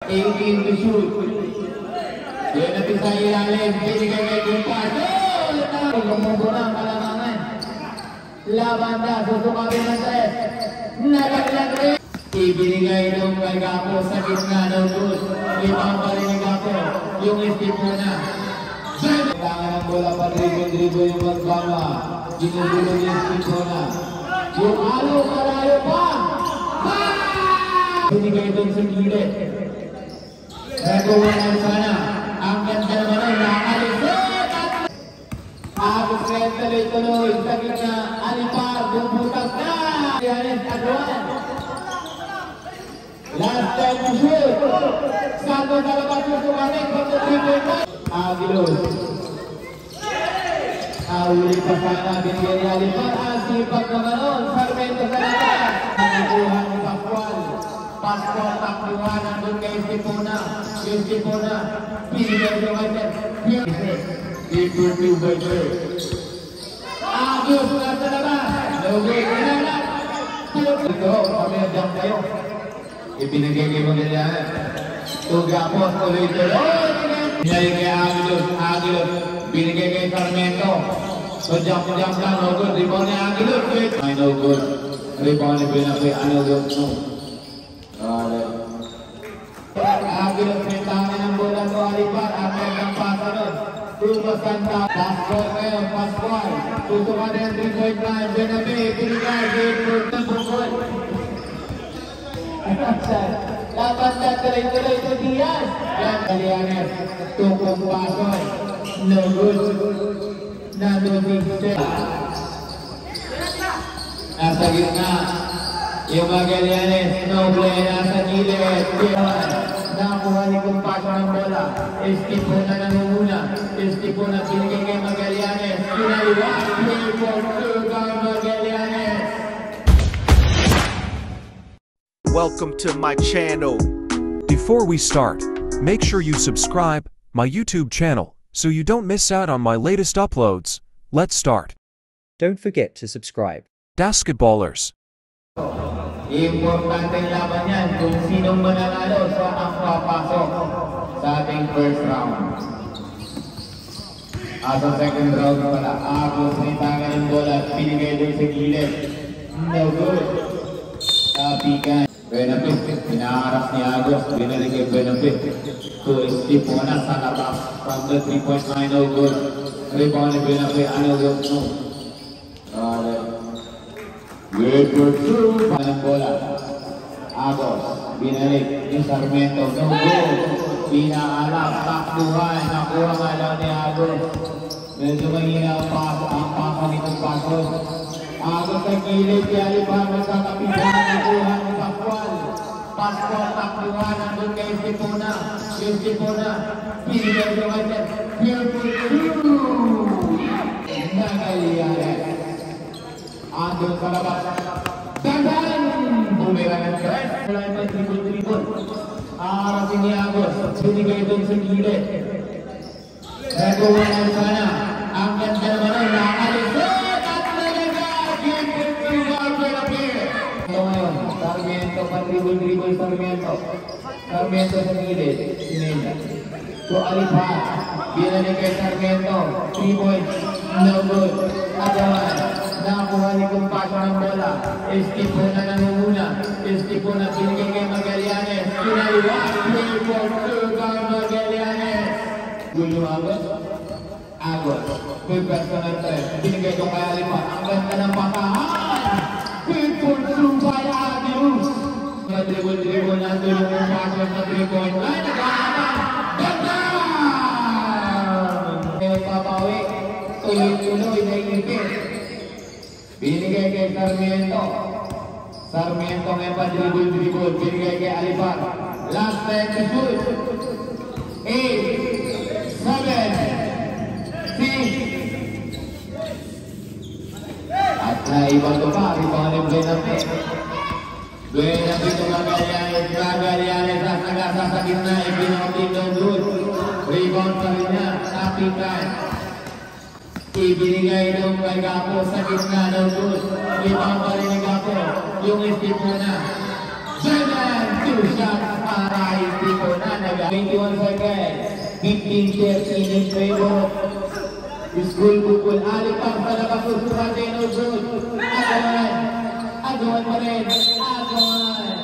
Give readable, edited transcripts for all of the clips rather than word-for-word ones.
18 to shoot. Yan natin sa ilalim. Binigay kay Kumpas. Lumubo na ang kalamangan. Labanda. Susukabin ng tres. Nagaglag rin. Ibinigay nung kay Gapo sa gitna ng good. Limang pa rin ni Gapo. Yung istip mo na. Kailangan ng bola pa dribble yung magbama. Ginugulo yung istip mo na. Yung alo, malayo pa. Binigay doon sa gilid. Nagawa sana. Ang ganda naman ay nakalisot. Agos rin tuloy-tuloy sa gitna. Alipar, bumbutas na. Yanis, agawan. Last time to shoot. Santos sa labas yung sumanik. Aguilos. Uli pa sana. Binigay ni Alipar. Sipag naman nun. Sarmento sa labas. Nakuha ni Pascual. Pascual takluhan. Nandun kay Estipona. Estipona. Pinigay ni Whitehead. Equal to Whitehead. Aguilos na sa labas. No good. Inalat. Ito. Pamedang kayo. Ibinigay kay Magallanes. Tugapos, tuloy-tuloy. Binigay kay Aguilos. Binigay kay Sarmento. So jump lang, no good. Rebound ni Aguilos. Ay, no good. Rebound ni Benape. Ano good? No. Aguilos, pintangan ng bola ko Alipar. Akin ng pasanod. Tumasanta. Pascual ngayon. Pascual. Tutukan ng 3-point line. Benape. Binigay. Gate ng bukol. Dapat na tuloy-tuloy ito Diaz. Yan Magallanes. Tukong pasoy. No good. Nadodiste. Nasa gitna. Yung Magallanes. Noble. Nasa gilid. Nakuha ni Kumpaso ng bola. Estipona nangunguna. Estipona binigay kay Magallanes. Pinaliwa. Play for Sugar Magallanes. Welcome to my channel. Before we start, make sure you subscribe my YouTube channel so you don't miss out on my latest uploads. Let's start. Don't forget to subscribe. Basketballers. Importante laban yan kung sinong mananalo sa ang papasok sa ating first round. Sa second round pala, Agos nitangan ng bola, pinigay doon sa gilid. No good. Tapikan. Benape, pinaharap ni Agos, binalik kay Benape. To Estipona sa labas from the 3-point line, no good. Rebound ni Benape, ano good, no. Good for two. Panang bola. Agos, binalik ni Sarmento, no good. Pinaharap, takbuhan, nakuha nga lang ni Agos. Medyo mahina ang pasa nitong Pascual. Agos sa gilid, Alipar magkakapitan, nakuha ni Pascual. Pascual takbuhan, nandun kay Estipona. Estipona, pinigay ni Whitehead. Beautiful two! Magallanes. Andun sa labas. Dandan! Bumira ng tres. Wala yung dribble. Arasin ni Agos. Pinigay doon sa gilid. Nagawa na sana. Ang ganda naman ay nakalisot. Sarmento, dribble Sarmento. Sarmento sa gilid. Sinenda. So Alipar. Binalik kay Sarmento. 3 points. No good. Agawan. Nakuha ni Kumpaso ng bola. Estipona nangunguna. Estipona binigay kay Magallanes. Pinaliwa. Play for Sugar Magallanes. Gulo Agos. Agos. Pagkas ka ng tres. Binigay ko kay Alipar. Ang ganda ng patahan. People Sugar Aguilos. Dribble nandun yung Kumpaso sa 3-point line. Nagkakaman. Ganda! Ngayon papawi. Tuloy-tuloy na inipin. Binigay kay Sarmento. Sarmento ngayon pa dribble. Binigay kay Alipar. Last time to shoot. 8, 7, 6. At naibang ito pa. Rebound ni Benape. Benape ito Magallanes. Magallanes at nagasa sa gitna. Ibinautin ng good. Rebound pa rin niya. Tapikan. Ibinigay nung kay Gapo sa gitna ng good. Rebound pa rin ni Gapo. Yung Estipona. 7, 2 shots para Estipona. 21 seconds. 15-13 in favor. School bukol. Alipang sa labas. Susukatin. No good. Agawan. Agawan pa rin. Agawan.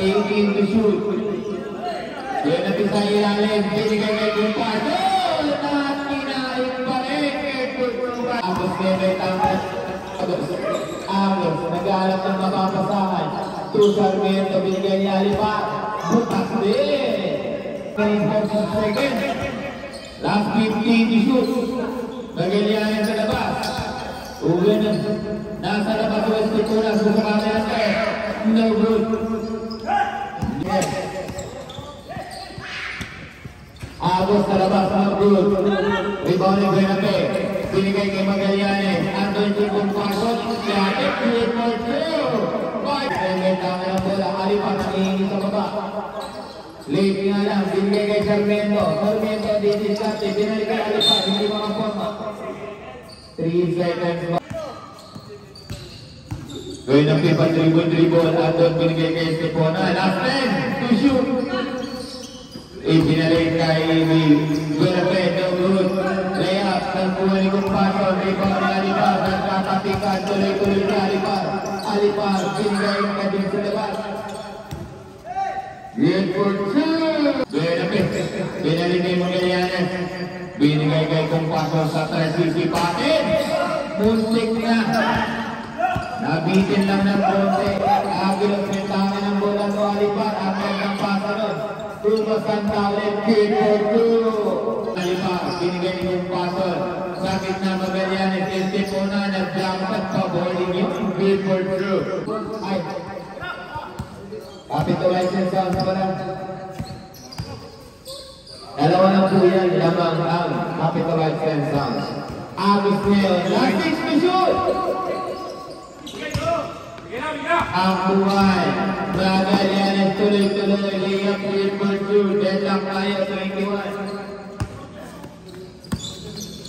18 to shoot. Yan natin sa ilalim. Binigay kay Kumpaso. At kinahin pa rin. Agos Neve. Agos. Nag-aalap ng mapapasahan. True Sarmiento. Binigay ni Alipang. Butas din. 24 seconds. Last 15 to shoot. Magalianin sa labas. Uwi na. Nasa labas o Estipulas. Susakami natin. No good. Yes. Agos sa labas. No good. Rebound ni Benape. Binigay kay Magalianin. Andun yung Kumpaso. Kaya 3-4-2. Tama ng bola. Alipang nangihingi sa baba. Late nga lang, binigay kay Sarmiento. Sarmiento, didiskarte, binalik kay Alipang, hindi mga forma. 3 seconds. Gawin ng pipa, dribble, at doon binigay kay Estepona. Last 10, to shoot. Ibinalik kay Benape, no good. Layup, nagbuha ni Kumpaso, rebound ni Alipang, nagkatapikan, tuloy-tuloy ni Alipang. Alipang, binigay ka din sa labas. Good for 2. Benape. Binalik kay Magallanes. Binigay kay Kumpaso sa 3 patin. Muntik na. Nabitin lang ng konti. Agilos may tangan ng bola to Alipar. Agilos ng pasa nun. Tumasan talent. Good for 2. Alipar. Binigay ni Kumpaso. Sakit na Magallanes. Estepona. Nag-jump at pa-boarding yun. Good for 2. Ay. Capitalize and sound sa balang. Dalawa ng po yan, lamang ang capitalize and sound. Agos ngayon, last 6 to shoot! Ang buhay, Magallanes tuloy-tuloy, layup with for 2, deadlock tayo, 21.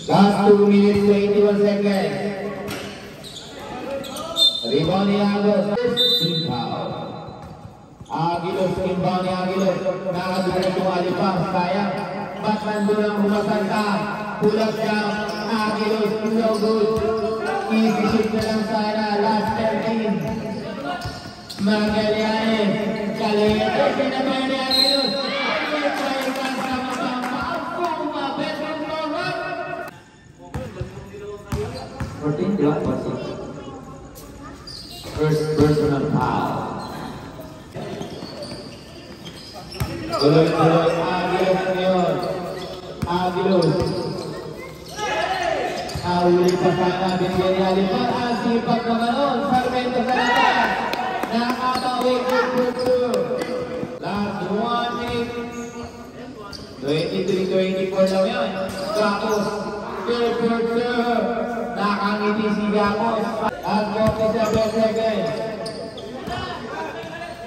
Last 2 minutes, 21 seconds. Rebound ni Agos, Simpaw. Agilos, inbound ni Agilos. Nakadura itong Alipang. Sayang. Ba't nandun ang humasanta? Pull-up jump. Agilos, no good. Easy shoot na lang sana. Last 13. Magallanes. Kalito. Sinabay ni Agilos. Try ka sa mga mabet ng mga. 14, di ba? First personal foul. Tuloy-tuloy, Agilos ngayon. Agilos. Ahuli pa sana, binigyan ni Alipar. Ang sipag naman nun. Sarmiento sa laban. Nakabawi, good for 2. Last 1 minute. 23-24 lang yun. Gakos, good for 2. Nakangiti si Gakos. At 47 seconds.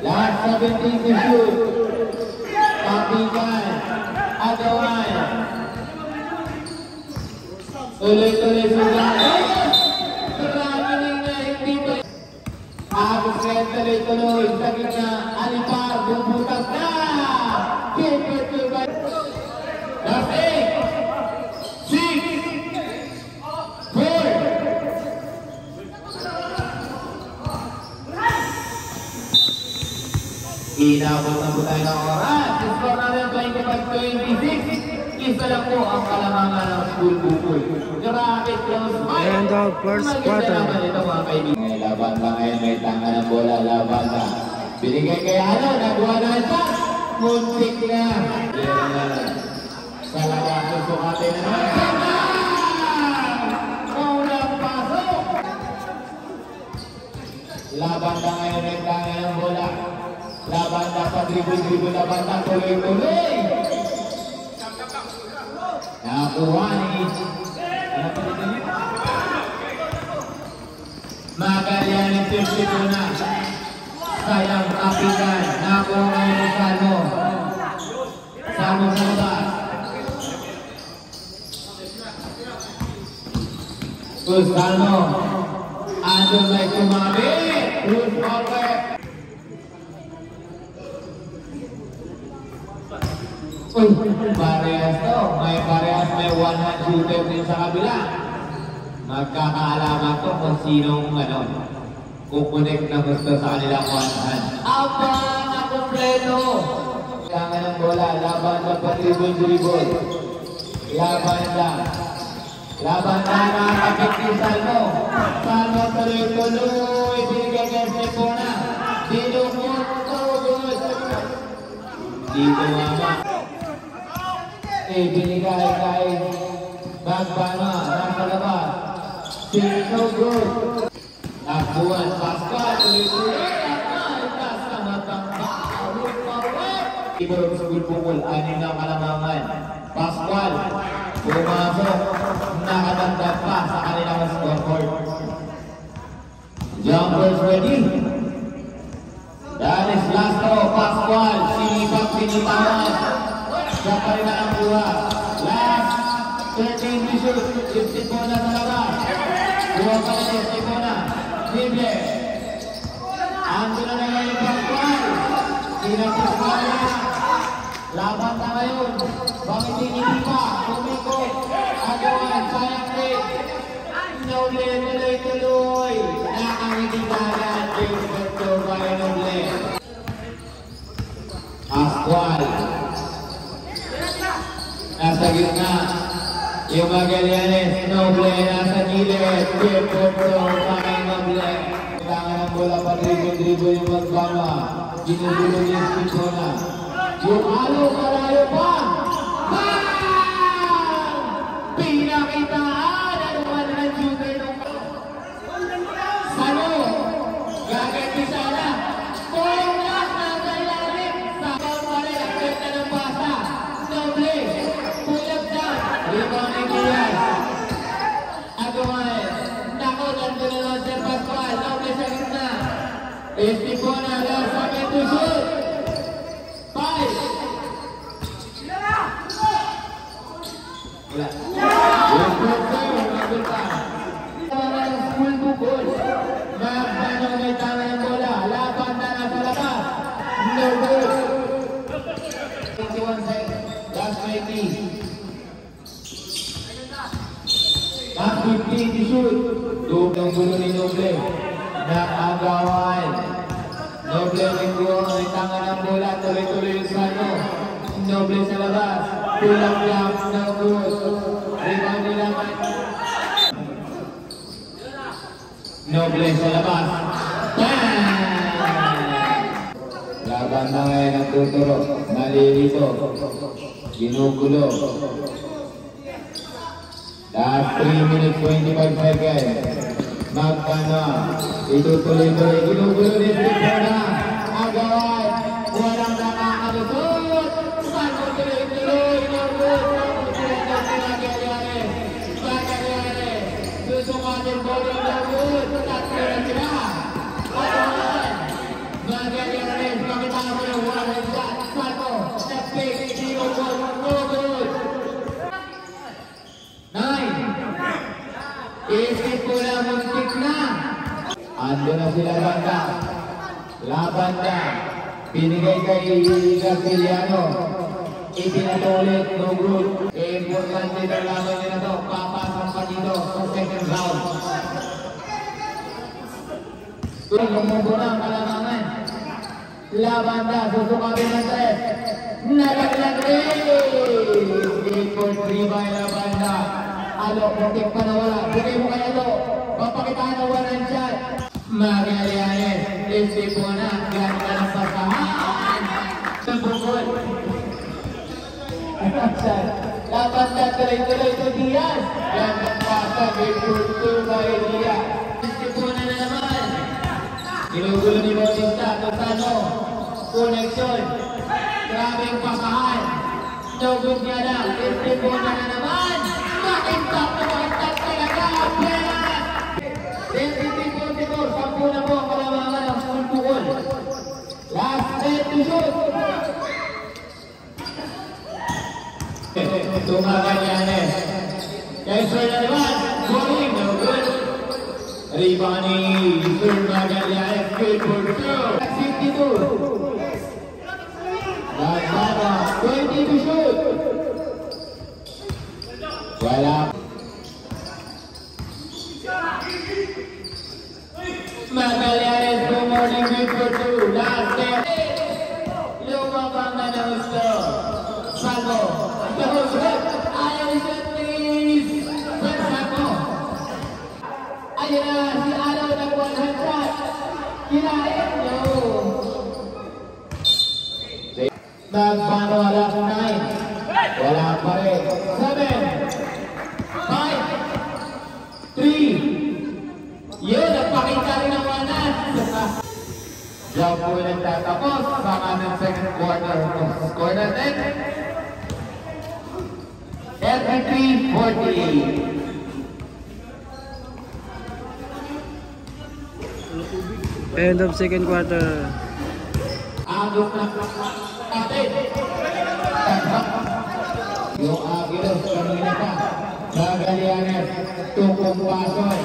Last 17 to shoot. Papigan, Agawan. Tuloy-tuloy sila. Maraming na hindi pa. Agos ngayon tuloy-tuloy. Sa gitna, Alipar, bumutas na. Keeper to by. Last 8, 6, 4. Inabot na po tayo ng oras. Score namin 25-26. Isa lang po ang kalamangan ng school bukol. Grabe close fight. And the first quarter. May laban ba ngayon? May tanga ng bola. Laban na. Binigay kay ano? Nagawa na ito. Muntik na. Sa labas. Susukatin na naman. Unang pasok. Laban na ngayon. May tanga ng bola. Laban na sa dribble, laban na tuloy-tuloy. Nakuha ni Magallanes yung Estepona. Sayang kapitan. Nakuha ngayon ni Salmo. Salmo sa labas. Salmo. Andun may tumabi. Ruth Walker. Uy, parehas to. May parehas, may one-hand shooter din sa kabila. Magkakaalaman to kung sinong kukunik na gusto sa kanilang one-hand. Aba, nakumpleto! Kailangan ng bola, laban sa patribol-dribol. Laban lang. Laban na nakakapit ni Salmo. Salmo tuloy-tuloy. Binigay kay Stepona. Dinukot. Oh, good. Dito mama. Binigay kay Bagbana. Nasa labas. Sino good. Nakuhan. Pascal. Tuloy-tuloy. Itas na matangka. Ibarong sa gulpukul. Anim na kalamangan. Pascal. Pumasok, nakadagdag pa sa kanilang scoreboard. Jumpers ready. Danis Lastro, Pascual, sinipat-sinitawan. Siya pa rin ang buha. Last, 13 to shoot. 50 po na sa labas. Buha pa rin, 50 po na. Libre. Ando na naman yung Pascual. Sinagpascual na. Laban na ngayon. Bakit hindi pa? Kumikot. Agawan. Sayang rin. Noble. Tuloy-tuloy. Nakangitigalan. Gilberto by Noble. Pascual. Nasa gitna. Yung Magallanes. Noble. Nasa gilid. Gilberto by Noble. Kailangan ng bola pa dribble yung Magbama. Ginugulo niya si Pona. Yung halo, malayo pa! Pinakitaan! Ano man ang shooter nung Sano? Gaganti sana! Ponglas nasa ilalim! Sabang pa rin ang ganda ng basa! Noble! Pulap dyan! Rebound ni Diaz! Agawan! Nako, nandun na lang Sir Pascual! Noble sa gitna! Estipona, last second to shoot! Wala. Yung bukol, nagul pa. Full bukol. Magbanong may tama ng bola. Laban na nasa labas. No goal. 21 seconds. Last 90. Last 15 to shoot. Dobleng gulo ni Noble. Nakagawan. Noble lingguang may tama ng bola. Tuloy-tuloy yung Sano. Noble sa labas. Pulang lang ng Cruz. Rebound nila. Noble sa labas. Laban na ngayon ang tuturo. Nalilito. Ginugulo. Last 3 minutes 25 seconds. Magkana. Itutuloy-tuloy. Ginugulo ni Stepona. Agawan. Walang nakakalusot. Sano tuloy-tuloy. Susukatin bowling na good. Tatlo na sila. Magallanes. Pakita mo yung one-hand shot. Sano. Nag-pick. 0-1. No good. 9. Isip ko na muntik na. Ando na sila banda. Laban na. Pinigay kay Gasiliano. Ipinatulit no good. Importante na laban nila to. Papasang pa dito sa second round. Lumubo na ang kalamangan. Laban na. Susukabin ng tres. Nalaglag rin. 8-4-3 by laban na. Alo, muntik pa na wala. Bigay mo kaya to. Papakitaan na one-hand shot. Magallanes. Estipona. Ganda ng pasahan. Sa bukod. Laban na tuloy-tuloy to Diaz. Ganda ng pasa. Gilberto by Diaz. Estipona na naman. Ginugulo ni Bautista. Tosano. Connection. Grabing pasahan. No good niya na. Estipona na naman. Makintap talaga. Peras. 23-44. 10 na po ang kalamangan ng full bukol. Last 10 to shoot. Magallanes. Kay Sir na naman. Bowling. No good. Rebound ni Sir Magallanes. Good for 2. 52. Last 20 to shoot. Wala. Magallanes, good morning, good for two. Last day. Lumabang na ng gusto. Sago. Ayaw siya, please. First Sago. Ayun na, si Araw nagkuha ng shot. Kinain nyo. Nagbano alas 9. Wala pa rin. 7, 5, 3. Yun, nagpakita rin ang wanas. Diyan po nagtatapos sa kanang second quarter. Score natin. 33-48. End of second quarter. Agos na kapatid. Yung Aguilos kanina pa. Magallanes, tukong pasoy.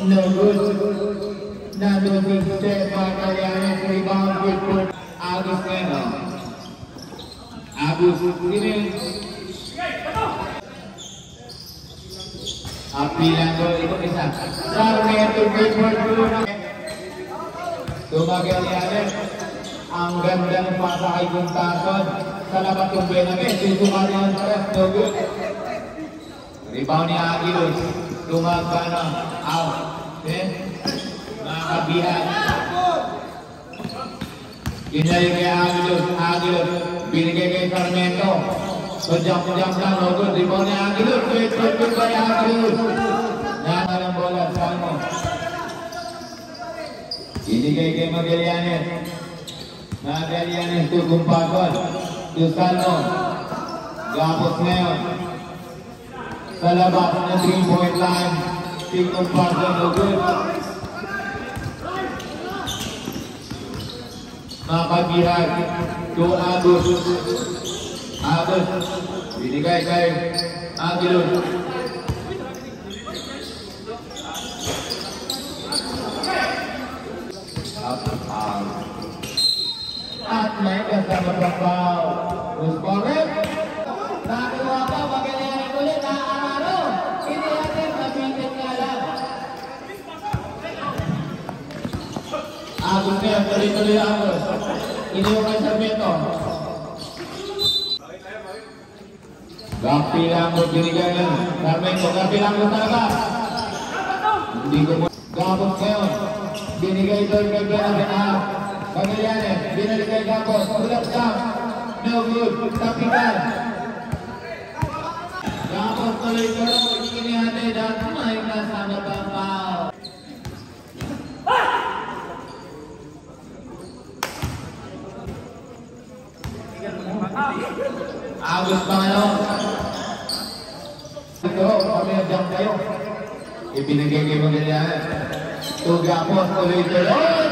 No good. Nandun si Steph Magallanes. Rebound good for Agos Neno. Agos Neno. Apilan ko ito isa. Sarmiento good for two. Magallanes. Ang ganda ng pasa kay Guntason. Sa labas yung Benavent. Susumari ang press. No good. Rebound ni Aguilos. Tumagpano. Out. Makabihan. Binalik kay Aguilos. Aguilos. Binigay kay Sarmiento. So jump lang. No good. Rebound ni Aguilos. Good by Aguilos. Nana ng bola. Salmo. Binigay kay Magallanes. Magallanes tukong pasol. Salmo. Gapos ngayon. Sa labas na 3-point line. Tukong pasol. No good. Makabihan. To Agos. Agos. Binigay kay Aguilos. At may kasama sa foul. Who's correct? Nakuha pa, Magallanes ulit, Araro. Hindi natin, napitin nga lang. Agos niya, tuloy-tuloy Agos. Iniwan sa Sarmiento. Gapi lang mo, binigay lang. Sarmiento, gapi lang mo talaga. Hindi ko mo. Gapos ngayon. Binigay doon kay Benavent. Magallanes, binalik kay Gapos. Ulap ka. No good. Tapikan. Gapos tuloy-tuloy. Inihati dahil may kasama pa foul. Agos Pangalaw. Ito, pamilya kayo. Ibinigay kay Magallanes. Gapos tuloy-tuloy.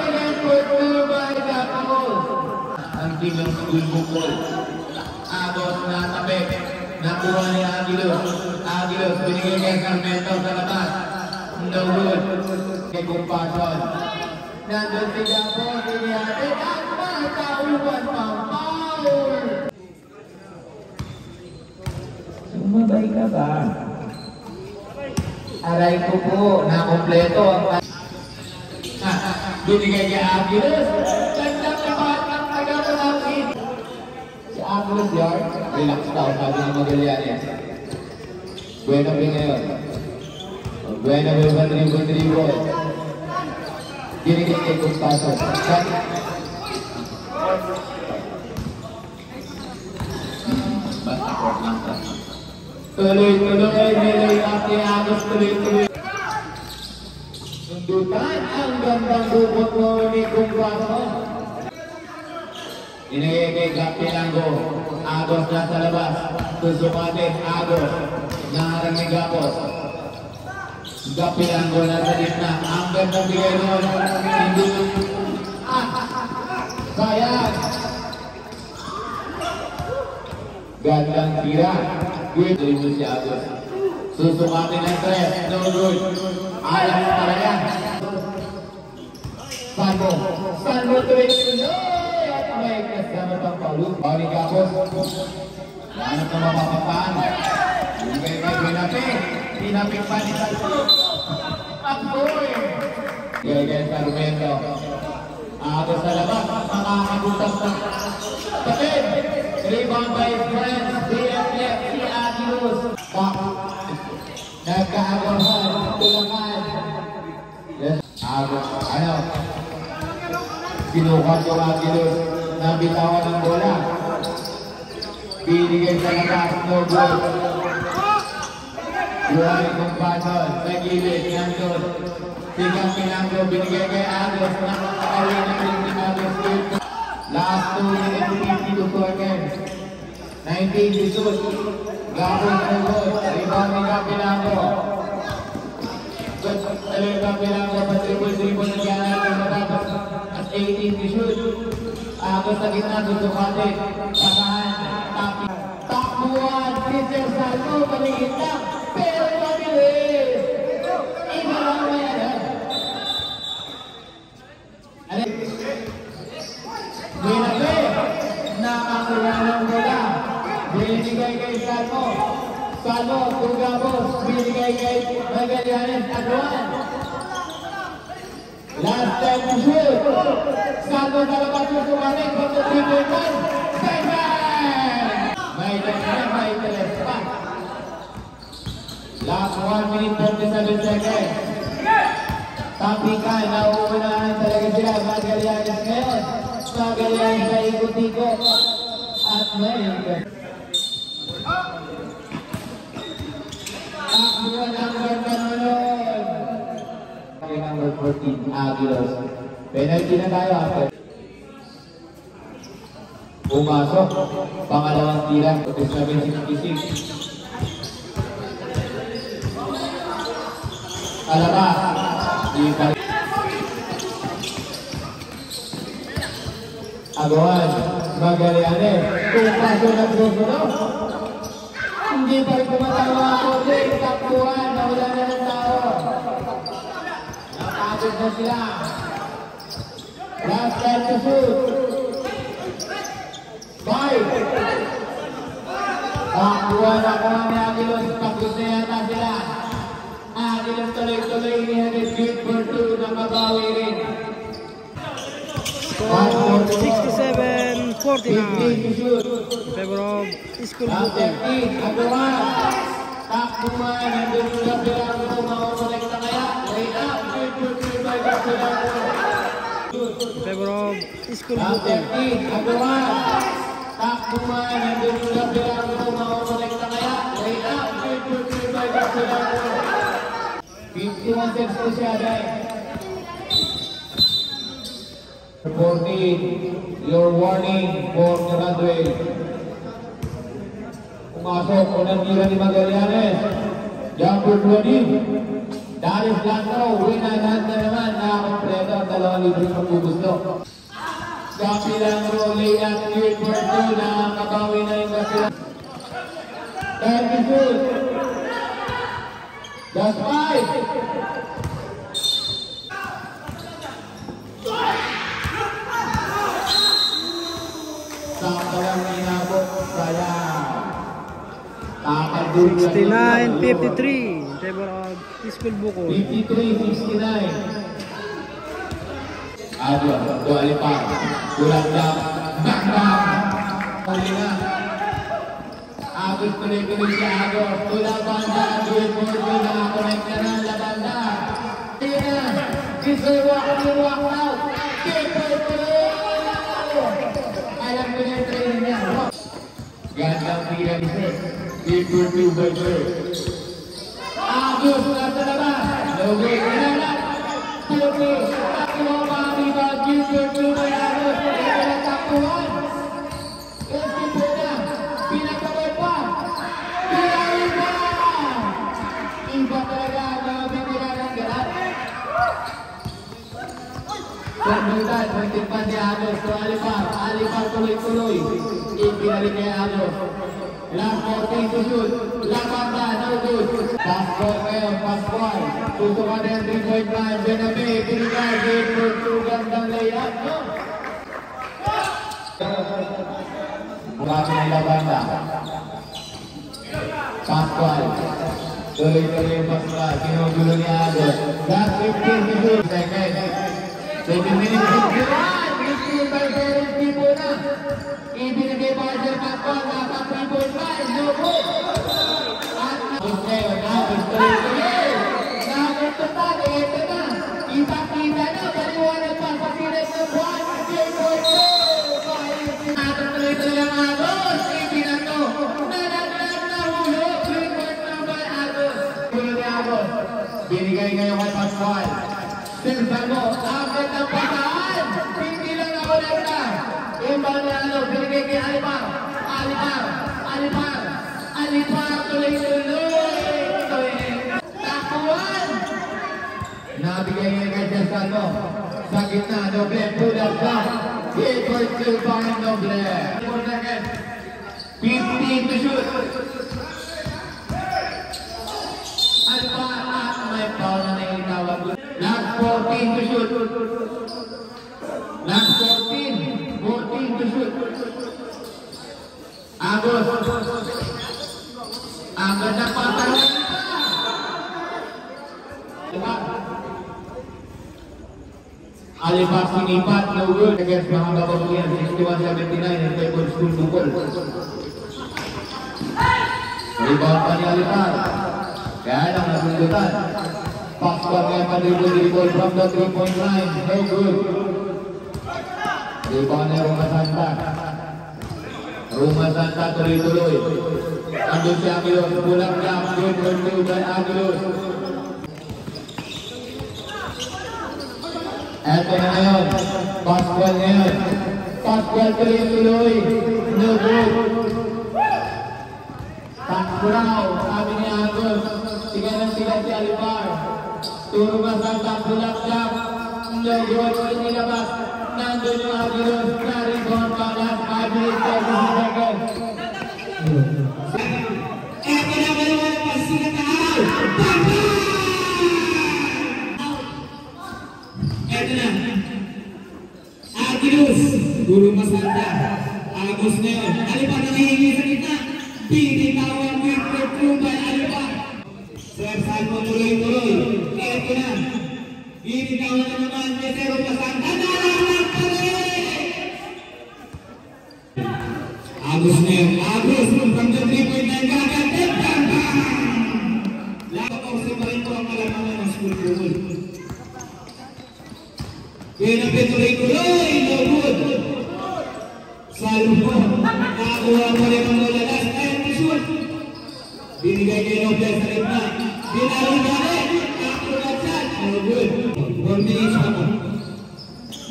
Ang tigang school bukol. Agos na tabi. Nakuha ni Aguilos. Aguilos, binigay kay Sarmiento sa labas. No good. Kay Kumpason. Nandun si Gapos. Inihati. At matauban pang foul. Sumabay ka ba? Aray ko po. Nakompleto. Binigay kay Aguilos. Gandang nabatang taga-malapit. Si Aguilos yard. Relax daw, sabi ng Magallanes. Buena ba ngayon? Buena ba dribble? Binigay kay Kumpason. Basta court lang sa. Tuloy-tuloy. Nilay up ni Agos. Tuloy-tuloy. Sundutan ang gandang bukot mo ni Kumpason. Inigay kay Gapilango. Agos na sa labas. Susumate. Agos. Naharang ni Gapos. Gapilango na sa gitna. Ang gandang bigay nun. Hindi. Sayang. Gandang tira. Good. Ito si Agos. Susumate ng 3. No good. Alam mo para yan. Sanmo tuloy-tuloy. At may kasama pang paulot. Bawang ni Gapos. Lahat na mapapapaan. Pinapik pa ni Salud. Takboy! Gaya Sarmento. Ako sa labas, makakabutang sa kapit. Rebound by friends. DFF si Agilus. Nagkaagawan. Tulangan. Ano? Sinukat yung Agilus. Nabitawan ng bola. Binigay sa labas. No good. Buhay kong panon. Nagilid. Nandun. Sigang pinanggo. Binigay kay Agos. Nakakawin na rin si Agos. Last 2 minutes. 52 seconds. 19 shoot. Gabon na good. Rebound ni Kapinanggo. Talagang Kapinanggo. Patribol-tribol na yan natin matapos. At 18 shoot. Agos na gitna. Gusto katin. Pasahan. Tapi. Takbuhan. Sister Salvo. Paligid lang. Pero mabilis. Iba lang mo yan. Binabi. Nakakuha ng bola. Binigay kay Salvo. Salvo. Tugabos. Binigay kay Magallanes. Aduan. Last time to shoot. Salvo talaga susumanin. Pagka 3-1. Seven. May teles. May teles pa. Last 1 minute 47 seconds. Tapikan, nauunahan talaga sila. Magallanes ngayon. Magallanes sa ikot-ikot. At may takbuhan ang Garbanolon. Number 14, Aguilos. Penalty na tayo after. Pumasok. Pangalawang tira. 47-66. Alabas. Aguan. Magallanes. Kung paso na susunod. Hindi pa rin kumatawa ako. Takbuhan. Nawala na ng tao. Napagod na sila. Last time to shoot. 5. Takbuhan ako ni Aguilos. Pagod na yata sila. Aguilos tuloy-tuloy ni Henry Street for 2 na mabawi rin. Score 67-49. 15 to shoot. Favor of School Last Booking. 15. Aguan. Takbuhan. Nandun yung kapilang ko. Makakolek na kaya. Wait up. Street for 2 by kapilang ko. Favor of School Last Booking. 15. Aguan. Takbuhan. Nandun yung kapilang ko. Makakolek na kaya. Wait up. Street for 2 by kapilang ko. 51 seconds to siya dahil. 14, your warning for Radwell. Pumasok, unang tira ni Magallanes. Jumper 20. Darius Blanco, winanhan na naman. Nakakompleto ang 2 libreng pagbubusto. Kapilangro, layup, cleared for 2. Nakakabawi na yung Kapilangro. 30 shoot. Just 5. Sakto lang inabot. Sayang. 69-53. In favor of School Bukol. 53-69. Adwa, Dualipar. Bulandak. Bakbak. Huli na. Agos tuloy-tuloy si Agos. Tula banda. Duit mo. Nakakonect na ng labanda. Tina. Kisay walk in, walk out. Tuloy-tuloy. Alam ko na yung training niya. Gandang tira ni Sir. Paper 2 by Sir. Agos na sa labas. No good. Kinalat. Tuloy. Takbo mga riba. Paper 2 by Agos. Kaya takbuhan. Kasi po na. Pinagkabay pa. Pinagkabay pa. Iba talaga. Mga bibira ng galat. Pagbutan, pagtipan si Agos to Alipar. Alipar tuloy-tuloy. Ipinalik kay Agos. Last 14 to shoot. Labanda, no good. Pass ball ngayon, pass ball. Tutukan na yung 3.9. Benabe, pinigay. Game for 2. Gandang layup. No? Bukasin ng Labanda. Pascual. Tuloy-tuloy yung Pascual. Kinugulo ni Agos. Last 15 to shoot. Second. 7 minutes to shoot. Received by Derek Tipuna. Ibinigay pa sa Pascual. Nasa 3.5. No good. At Agos ngayon. Agos tuloy-tuloy. Nagagtatag. Ito na. Kita-kita na. Paliwanag pa sa pinis ng buwan. Tuloy-tuloy ang Agos. Ibinato. Nalaglag na hulog. Report number Agos. Tuloy ni Agos. Binigay ngayon kay Pascual. Silvano. Agad ng pataan. Hindi lang ako nagla. Imbang ni Agos. Binigay kay Alipar. Alipar. Tuloy-tuloy. Takuan. Nabigay ngayon kay Silvano. Sa gitna. Doble. Pull-up ka. Report to Barn Noble. 15 to shoot. Alipar at may foul na naitawag. Last 14 to shoot. Last 14 to shoot. Agos. Ang ganda patawan pa. Alipar sinipat, no good against mga kababuyan. 61-79 in favor school bukol. Rebound pa ni Alipar. Kaya lang nasundutan. Pascual ngayon pa-dribble from the 3-point line. No good. Rebound ni Roma Santa. Roma Santa tuloy-tuloy. Andun si Aguilos. Pulang jump. Good for two by Aguilos. Eto na ngayon. Pascual ngayon. Pascual tuloy-tuloy. No good. Takuraw. Sabi ni Agos. Siga si Alipar. Turo ba sa pulang jump. No good. Inilabas. Nandun yung Aguilos. Na-rebound pa last 5 minutes. 30 seconds. Eto na ngayon. Pasigataw. Eto na. Aguilos. Guru Masanta. Agos na yun. Alipar na nahihingi sa gitna. Pinitawan with the crew by Alipar. Sir Salmo tuloy-tuloy. Eto na. Pinitawan na naman ni Guru Masanta. Nalalag pa rin! Agos na yun. Agos from the 3-point line. Gagandit. Lahat ako pa rin po ang kalamangan ng school bukol. Kaya tuloy-tuloy, no good. Salmo, nakakuha mo rin ang lola. Last time to shoot. Binigay kay Noble sa gitna. Binalo na rin. Nakakulat siya. No good. 4 minutes pa mo.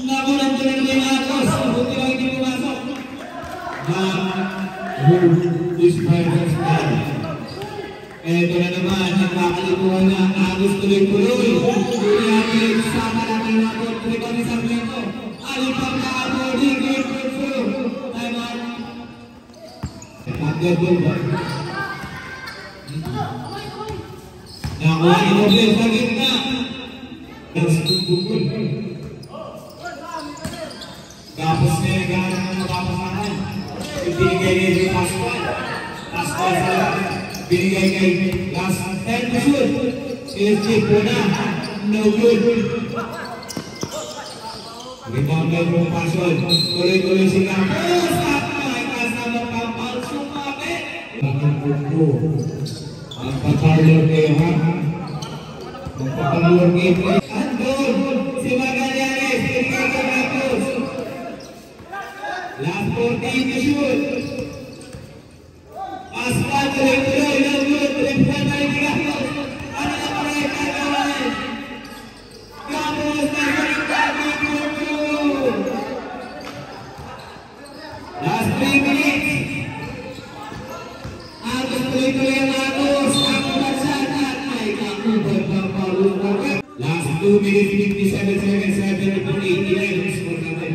Nakunan ko rin yung Agos. Buti lang hindi pumasok. Who is Private Star? Eto na naman. Nagkakalikuhan na. Agos tuloy-tuloy. Tuloy-tuloy. Sama natin natin. Tuloy-tuloy ni Sarmiento. Alipar na ako. Digit. Time out. Pag-double ba? Nakuha ni Noble sa gitna. Tapos na naghahanap ng mapapasahan. Binigay kay Pascual. Pascual sa binigay kay last 10 to shoot. SG Puna. No good. Rebound by Pascual. Tuloy-tuloy si Campos. At may kasama Pampal sumabi. Ang paparlor kayo ha. Ang paparlor kayo. Andun si Magallanes. Binigay kay Campos. Last 14 to shoot. Pascual tuloy-tuloy. No good. Rebound by Campos. Ano na pala yung kagawin? Campos na last 3 minutes. Agos tuloy-tuloy ang Agos. Ang bansan at may kakubar pang palungan. Last 2 minutes, 57 seconds, 7 for 89. Ang score natin.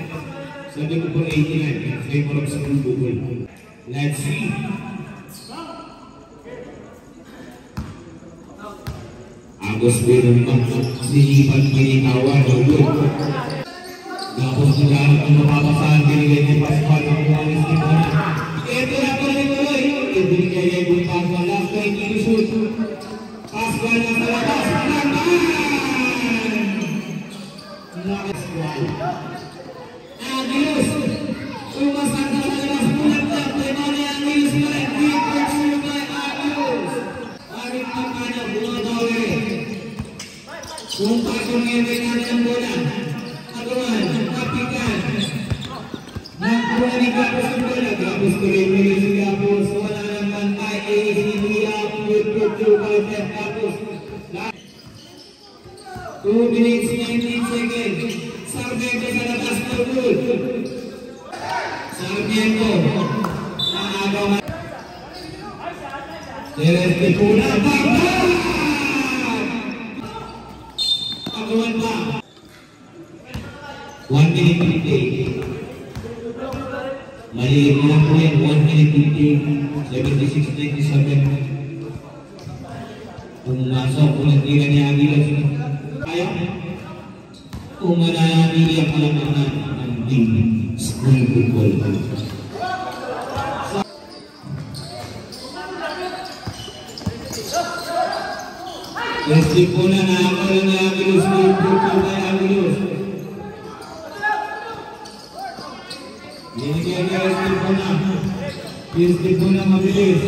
7 for 89. Favor of school bukol. Let's see. Agos Berumang. Sinipan pinitawan. Tapos naghanap ng mapapasahan, binigay ni Pascual ng Juanes ni Mona. Ito na tuloy-tuloy. Binigay ni Pascual last 20 minutes 19 seconds. Sarmiento sa labas, no good. Sarmiento. Naagaw. Teres Picuna. Bang! Agawan pa. 1 minute 50. Maliit na po yan. 1 minute 50. 76-97. Pumasok kung nagtira ni Aguilas. Kaya? Kung mananamili ang palamanan ng team school football. Pwede po na nakakaroon ni Aguilas. School football kay Aguilas. Binigyan niya Pwede po na. Pwede po na mabilis.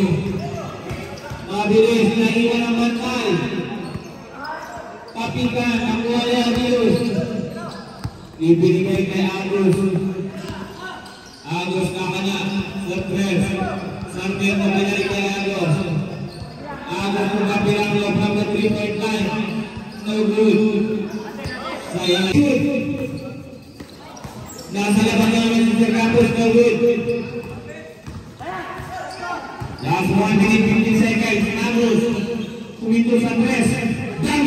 Mabilis, naiwan ang bantay. Kapitan, ang wala Diyos. Ibinigay kay Agus. Agus na kanya sa press. Sarmiento binalik kay Agus. Agus kung kapilang loob from the 3-point line. No good. Sayang. Nasa laban namin si Sir Campos, no good. Last 1 minute 50 seconds. Agus. Kumito sa press. Bang!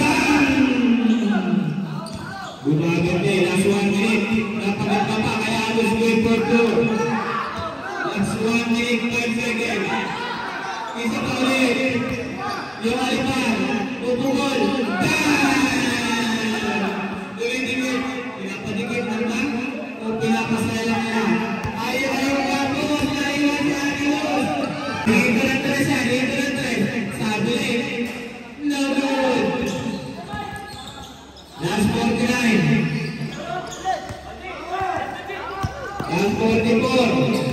Bumaganda. Last 1 minute. Napagat pa pa. Kaya Agus going for 2. Last 1 minute 5 seconds. Isa pa ulit. Yung alipan. Pupukol. Bang! Tuloy-tuloy. Pinapadikit na ba? O pinapasaya na? Ayaw Campos. Naiwan sa Aguilas. Dito na tres yan, dito na tres. Sabi ulit. No good. Last 49. Last 44.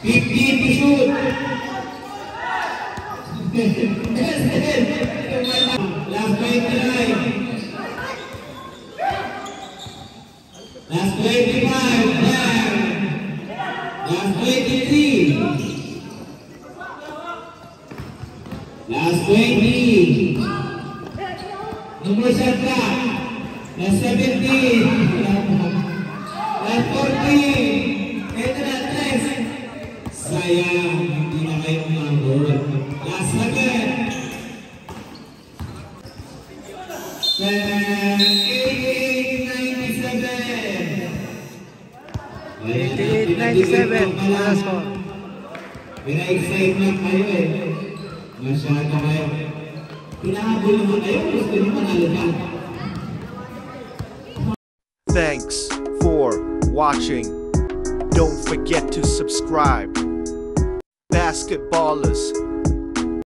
50 to shoot. Last 29. Last 25. Last 23. Last 20. Number Santa. Last 17. Last 14. Ito na, 3. Sayang, hindi na kayo umabot. Last 7. 98-97. Last one. Pina-excite na kayo eh. Masyado kayo. Pinahabol naman kayo. Gusto nyo manalo pa. Thanks for watching. Don't forget to subscribe. Basketballers.